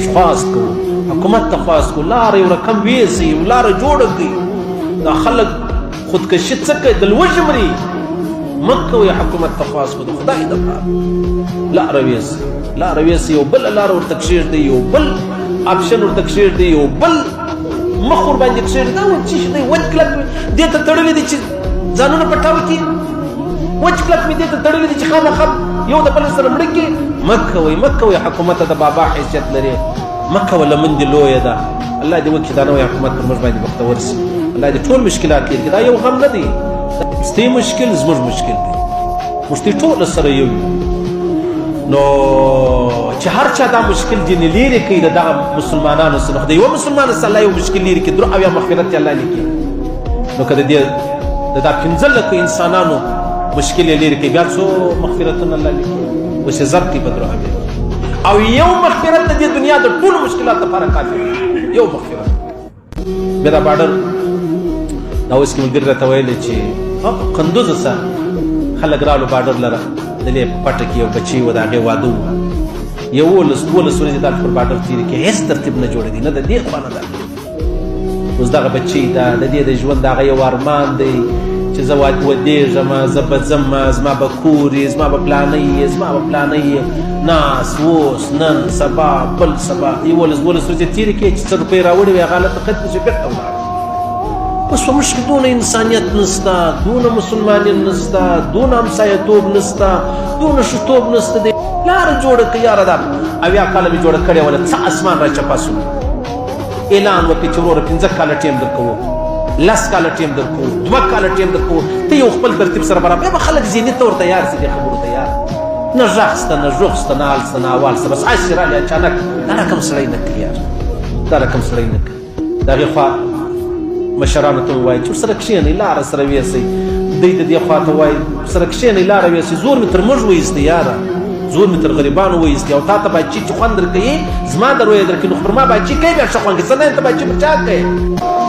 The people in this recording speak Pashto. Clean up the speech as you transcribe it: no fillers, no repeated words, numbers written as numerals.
موږ خواست کوو حکومت ته خواست کوو لاره یو رقم ویسي لاره جوړه کړي دا خلک خودکشي څه کوي د لوږې مري مه کوئ حکومت ته خواست کوو د خدای دپاره لاره ویسي یو بله لاره ورته کښېږدئ یو بل آپشن ورته کښېږدئ یو بل مخ ورباندې کښېږدئ دا چې شي دی وچ کلک دې ته تړلي دي چې ځانونه پټاو کړي وچ کلک مې دې ته تړلي دي چې خامخا یو د بل سره مړه کړي مه کوئ حکومت ته د بابا حیثیت لري مه کوه لمن دې لویه ده الله دې وکړي دا نوی حکومت پر موږ باندې بختور شي الله دې ټول مشکلات لري دا یو غم نه دی ستی مشکل زموږ مشکل دی موږ دې ټوله سره یو نو چې هر چا دا مشکل ځینې لرې کوي د دغه مسلمانانو سره خو د یوه مسلمان سره الله یو مشکل لرې کړي درو اویا مغفرت یې الله لیکي نو که د دا 15 لکو انسانانو مشکل یې لرې کوي بیا څو مغفرتونه الله لیکي اوس یې ضرب کوي په درو اویا او یو مغفرت د دې دنیا د ټولو مشکلاتو لپاره کافي یو مغفرت بیا دا باډر دا اوس کې ملګري راته ویلې چې قندوزه سه خلک رالو باډر لره دلې په پټه کې یو بچی و د هغې واده و 11-12 ورځې دا پر باډر تېرې کړې هېڅ ترتیب نه جوړېږي نه د دې خوا نه ده اوس دغه بچی ده د دې د ژوند هغه یو ارمان دی چې زه ودېږم زه به ځم زما به کور یې زما به پلانی یې ناس اوس نن سبا بل سبا 11-12 ورځې تېرې کړې چې څه روپۍ راوړې وې هغه هلته ختمې شوې بېرته ولاړه اوس په موږ کې دونه انسانیت نشته دونه مسلمانیت نشته دونه همسایه‌توب نشته دونه ښهتوب نشته دی لاره جوړه کړه یاره دا اویا کاله مې جوړه کړې وله څه اسمان را چپه شو اعلان وکړي چې وروره 15 کاله ټیم درکوو 10 کاله ټیم درکوو 2 کاله ټیم درکوو ته یو خپل ترتیب سره برابر به خلک ذهني طور تیار شي دې خبرو تیار نه غږ شته نه ژوغ شته نه حال شته نه احوال شته بس هسې رالې اچانک دا رقم سړی نه کوي یار دا رقم سړی نه کوي د هغې خوا مشرانو ته ووایي چې ورسره کښېنئ لاره سره ویسئ دوی د دې خوا ته وایي ورسره کښېنئ لاره ویسئ زور مې تر موږ وایستې یاره زور مې تر غریبانو وایستې او تا ته باچي چې خوند درکوي زما در ویې درکوي نو خو پر ما باچي کوي بیا ښه خوند کوي څه نه ته باچي پر چا کوي